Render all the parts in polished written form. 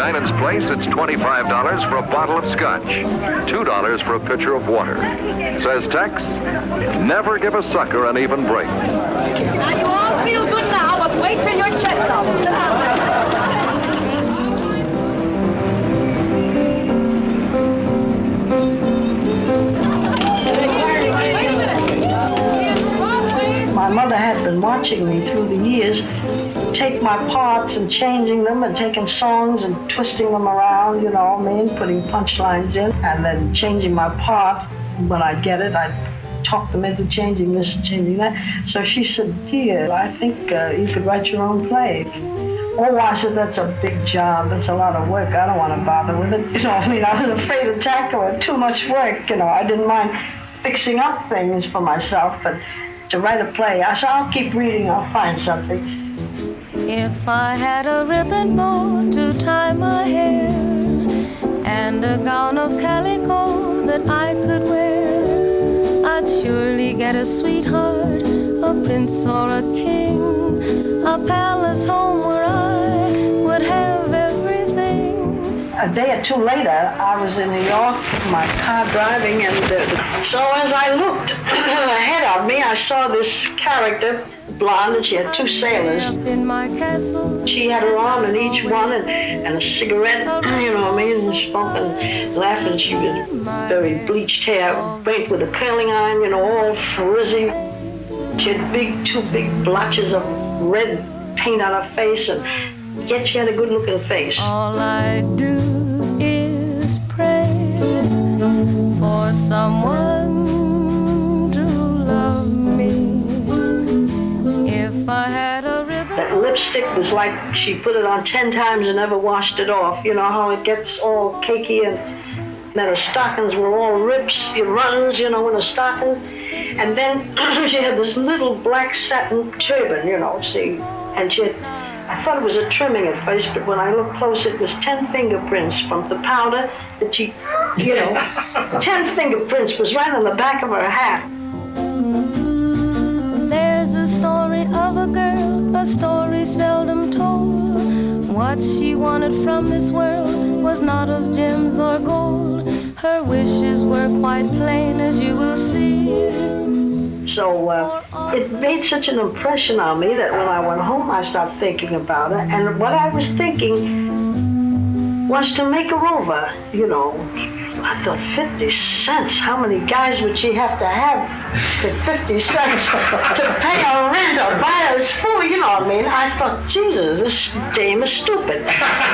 Dinan's Place, it's $25 for a bottle of scotch, $2 for a pitcher of water. Says Tex, never give a sucker an even break. Now, you all feel good now, but wait till your chest out. My mother had been watching me through the years, take my parts and changing them and taking songs and twisting them around, you know what I mean, putting punchlines in and then changing my part. When I get it, I talk them into changing this and changing that. So she said, dear, I think you could write your own play. Oh, I said, that's a big job. That's a lot of work. I don't want to bother with it. You know, I mean, I was afraid to tackle it. Too much work, you know. I didn't mind fixing up things for myself, but to write a play, I said, I'll keep reading. I'll find something. If I had a ribbon bow to tie my hair and a gown of calico that I could wear, I'd surely get a sweetheart, a prince or a king, a palace home where I would have everything. A day or two later, I was in New York, my car driving, and so as I looked ahead of me, I saw this character, blonde, and she had two sailors. In my castle, she had her arm in each one and a cigarette, you know what I mean, and smoking, laughing. She was very bleached hair, paint with a curling iron, you know, all frizzy. She had two big blotches of red paint on her face, and yet she had a good-looking face. All I do is pray for someone to love me. If I had a ribbon. That lipstick was like she put it on 10 times and never washed it off. You know how it gets all cakey, and then her stockings were all rips, runs, you know, in her stockings. And then she had this little black satin turban, you know, see, and she had, I thought it was a trimming at first, but when I looked closer, it was 10 fingerprints from the powder that she, you know, 10 fingerprints was right on the back of her hat. There's a story of a girl, a story seldom told. What she wanted from this world was not of gems or gold. Her wishes were quite plain, as you will see. So it made such an impression on me that when I went home, I started thinking about it. And what I was thinking was to make her over, you know. I thought, 50 cents? How many guys would she have to have for 50 cents to pay her rent or buy us food? You know what I mean? I thought, Jesus, this dame is stupid,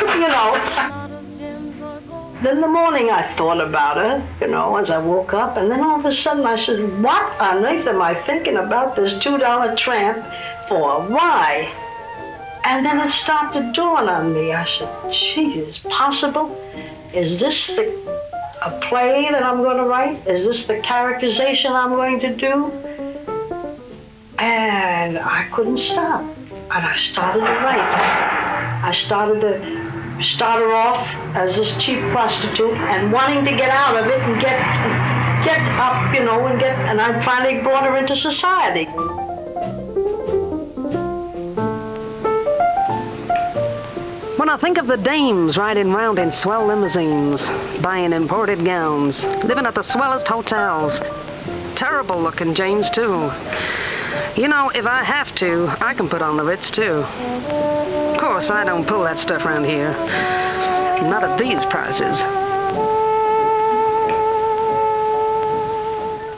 you know. Then in the morning I thought about her, you know, as I woke up, and then all of a sudden I said, what on earth am I thinking about this $2 tramp for? Why? And then it started to dawn on me. I said, gee, is it possible? Is this a play that I'm going to write? Is this the characterization I'm going to do? And I couldn't stop. And I started to write. I started to start her off as this cheap prostitute and wanting to get out of it and get up, you know, and I finally brought her into society. When I think of the dames riding round in swell limousines, buying imported gowns, living at the swellest hotels, terrible looking James too. You know, if I have to, I can put on the Ritz too. Of course, I don't pull that stuff around here. Not at these prices.